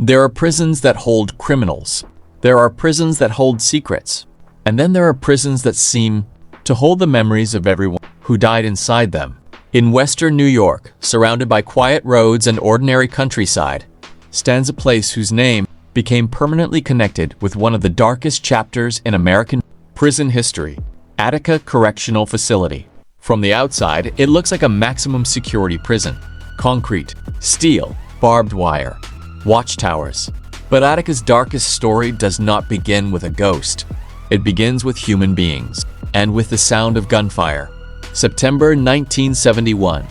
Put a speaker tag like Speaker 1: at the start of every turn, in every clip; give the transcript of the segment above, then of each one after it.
Speaker 1: There are prisons that hold criminals. There are prisons that hold secrets. And then there are prisons that seem to hold the memories of everyone who died inside them. In western New York, surrounded by quiet roads and ordinary countryside, stands a place whose name became permanently connected with one of the darkest chapters in American prison history, Attica Correctional Facility. From the outside, it looks like a maximum security prison. Concrete, steel, barbed wire, watchtowers. But Attica's darkest story does not begin with a ghost. It begins with human beings, and with the sound of gunfire. September 1971.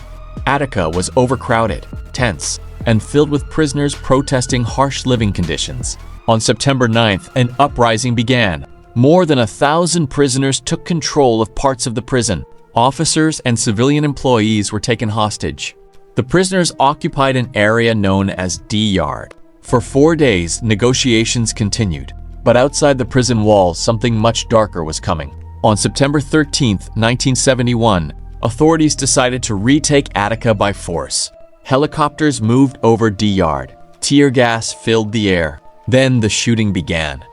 Speaker 1: Attica was overcrowded, tense, and filled with prisoners protesting harsh living conditions. On September 9th, an uprising began. More than 1,000 prisoners took control of parts of the prison. Officers and civilian employees were taken hostage. The prisoners occupied an area known as D-Yard. For 4 days, negotiations continued. But outside the prison walls, something much darker was coming. On September 13th, 1971, authorities decided to retake Attica by force. Helicopters moved over D-Yard. Tear gas filled the air. Then the shooting began.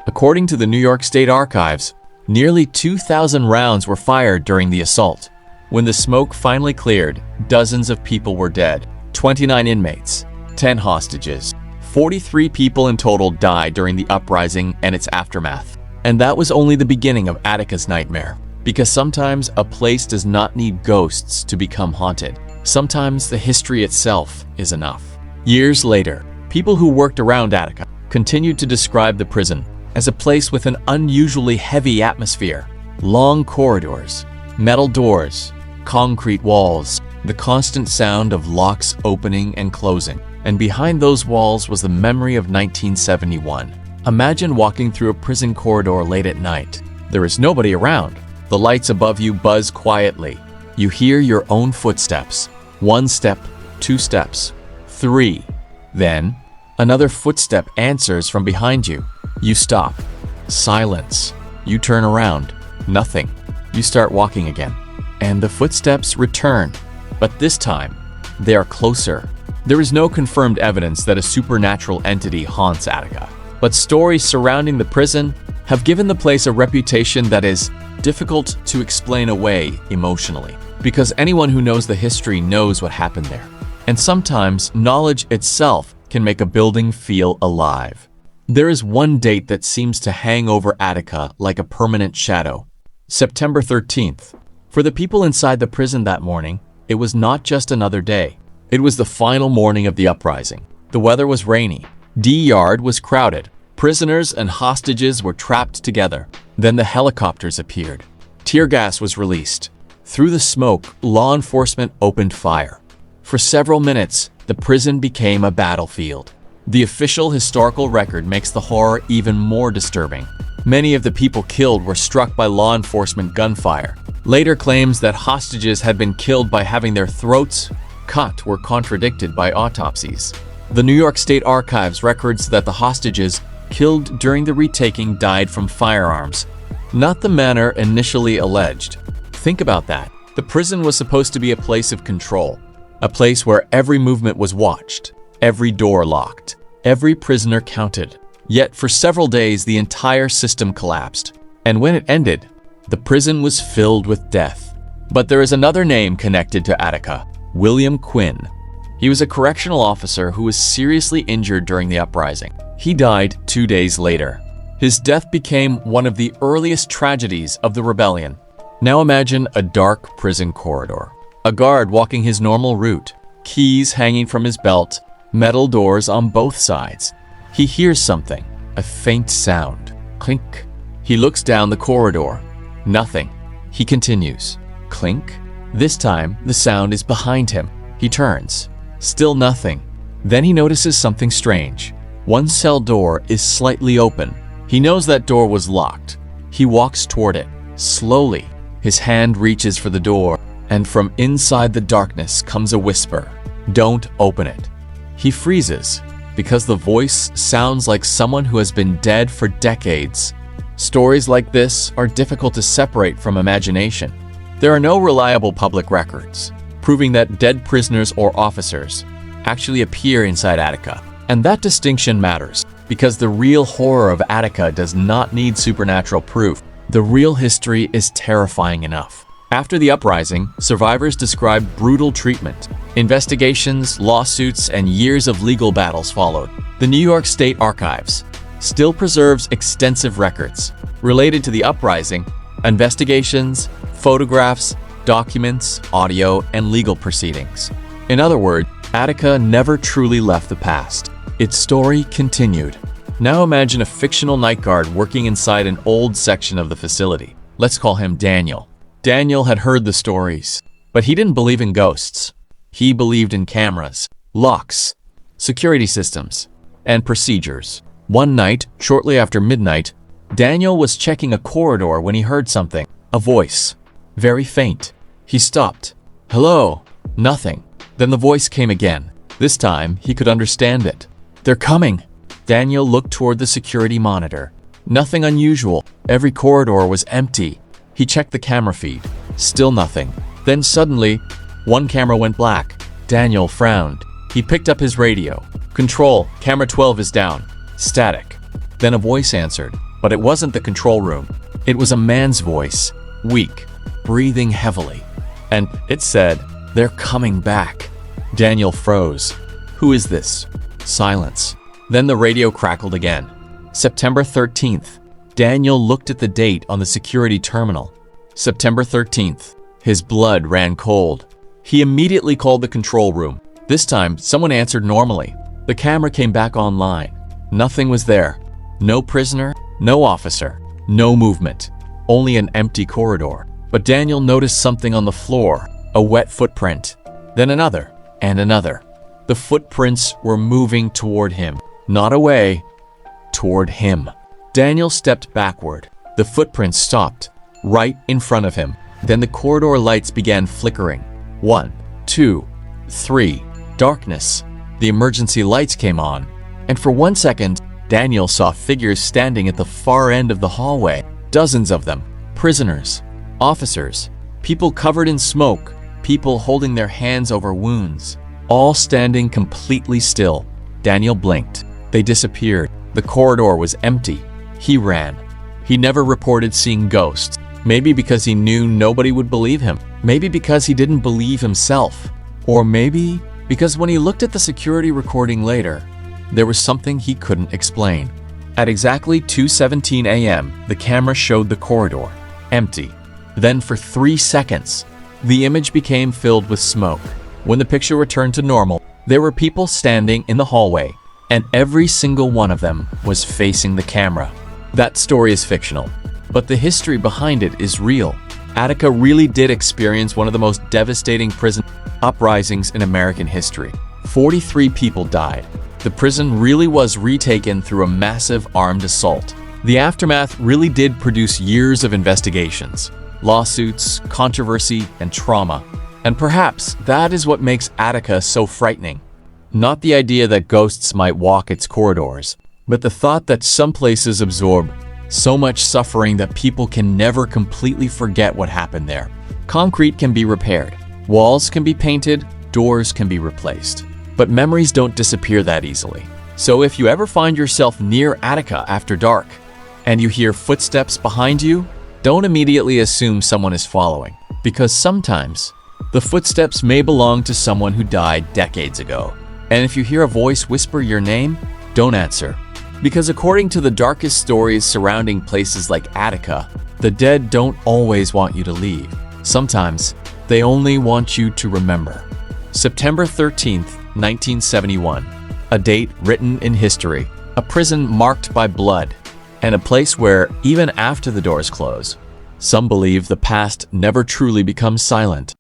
Speaker 1: According to the New York State Archives, nearly 2,000 rounds were fired during the assault. When the smoke finally cleared, dozens of people were dead. 29 inmates, 10 hostages. 43 people in total died during the uprising and its aftermath. And that was only the beginning of Attica's nightmare. Because sometimes a place does not need ghosts to become haunted. Sometimes the history itself is enough. Years later, people who worked around Attica continued to describe the prison as a place with an unusually heavy atmosphere. Long corridors, metal doors, concrete walls, the constant sound of locks opening and closing. And behind those walls was the memory of 1971. Imagine walking through a prison corridor late at night. There is nobody around. The lights above you buzz quietly. You hear your own footsteps. 1 step, 2 steps, 3. Then, another footstep answers from behind you. You stop. Silence. You turn around. Nothing. You start walking again. And the footsteps return. But this time, they are closer. There is no confirmed evidence that a supernatural entity haunts Attica. But stories surrounding the prison have given the place a reputation that is difficult to explain away emotionally. Because anyone who knows the history knows what happened there. And sometimes knowledge itself can make a building feel alive. There is one date that seems to hang over Attica like a permanent shadow. September 13th. For the people inside the prison that morning, it was not just another day. It was the final morning of the uprising. The weather was rainy. D-Yard was crowded. Prisoners and hostages were trapped together. Then the helicopters appeared. Tear gas was released. Through the smoke, law enforcement opened fire. For several minutes, the prison became a battlefield. The official historical record makes the horror even more disturbing. Many of the people killed were struck by law enforcement gunfire. Later claims that hostages had been killed by having their throats cut were contradicted by autopsies. The New York State Archives records that the hostages killed during the retaking died from firearms, not the manner initially alleged. Think about that. The prison was supposed to be a place of control, a place where every movement was watched, every door locked, every prisoner counted. Yet for several days, the entire system collapsed. And when it ended, the prison was filled with death. But there is another name connected to Attica, William Quinn. He was a correctional officer who was seriously injured during the uprising. He died 2 days later. His death became one of the earliest tragedies of the rebellion. Now imagine a dark prison corridor, a guard walking his normal route, keys hanging from his belt, metal doors on both sides. He hears something, a faint sound, clink. He looks down the corridor. Nothing. He continues, clink. This time, the sound is behind him. He turns. Still nothing. Then he notices something strange. One cell door is slightly open. He knows that door was locked. He walks toward it, slowly. His hand reaches for the door, and from inside the darkness comes a whisper, "Don't open it." He freezes, because the voice sounds like someone who has been dead for decades. Stories like this are difficult to separate from imagination. There are no reliable public records, proving that dead prisoners or officers actually appear inside Attica. And that distinction matters, because the real horror of Attica does not need supernatural proof. The real history is terrifying enough. After the uprising, survivors described brutal treatment. Investigations, lawsuits, and years of legal battles followed. The New York State Archives still preserves extensive records related to the uprising, investigations, photographs, documents, audio, and legal proceedings. In other words, Attica never truly left the past. Its story continued. Now imagine a fictional night guard working inside an old section of the facility. Let's call him Daniel. Daniel had heard the stories, but he didn't believe in ghosts. He believed in cameras, locks, security systems, and procedures. One night, shortly after midnight, Daniel was checking a corridor when he heard something. A voice. Very faint. He stopped. Hello? Nothing. Then the voice came again. This time, he could understand it. They're coming. Daniel looked toward the security monitor. Nothing unusual. Every corridor was empty. He checked the camera feed. Still nothing. Then suddenly, one camera went black. Daniel frowned. He picked up his radio. Control, camera 12 is down. Static. Then a voice answered, but it wasn't the control room. It was a man's voice, weak, breathing heavily. And it said, "They're coming back." Daniel froze. Who is this? Silence. Then the radio crackled again. September 13th. Daniel looked at the date on the security terminal. September 13th. His blood ran cold. He immediately called the control room. This time, someone answered normally. The camera came back online. Nothing was there. No prisoner, no officer, no movement. Only an empty corridor. But Daniel noticed something on the floor, a wet footprint. Then another, and another. The footprints were moving toward him. Not away, toward him. Daniel stepped backward. The footprints stopped, right in front of him. Then the corridor lights began flickering. 1, 2, 3. Darkness. The emergency lights came on. And for 1 second, Daniel saw figures standing at the far end of the hallway. Dozens of them. Prisoners. Officers. People covered in smoke. People holding their hands over wounds. All standing completely still. Daniel blinked. They disappeared. The corridor was empty. He ran. He never reported seeing ghosts. Maybe because he knew nobody would believe him. Maybe because he didn't believe himself. Or maybe because when he looked at the security recording later, there was something he couldn't explain. At exactly 2:17 a.m., the camera showed the corridor, empty. Then for 3 seconds, the image became filled with smoke. When the picture returned to normal, there were people standing in the hallway, and every single one of them was facing the camera. That story is fictional, but the history behind it is real. Attica really did experience one of the most devastating prison uprisings in American history. 43 people died. The prison really was retaken through a massive armed assault. The aftermath really did produce years of investigations, lawsuits, controversy, and trauma. And perhaps that is what makes Attica so frightening. Not the idea that ghosts might walk its corridors, but the thought that some places absorb so much suffering that people can never completely forget what happened there. Concrete can be repaired, walls can be painted, doors can be replaced. But memories don't disappear that easily. So if you ever find yourself near Attica after dark, and you hear footsteps behind you, don't immediately assume someone is following, because sometimes the footsteps may belong to someone who died decades ago. And if you hear a voice whisper your name, don't answer. Because according to the darkest stories surrounding places like Attica, the dead don't always want you to leave. Sometimes, they only want you to remember. September 13th, 1971. A date written in history. A prison marked by blood. And a place where, even after the doors close, some believe the past never truly becomes silent.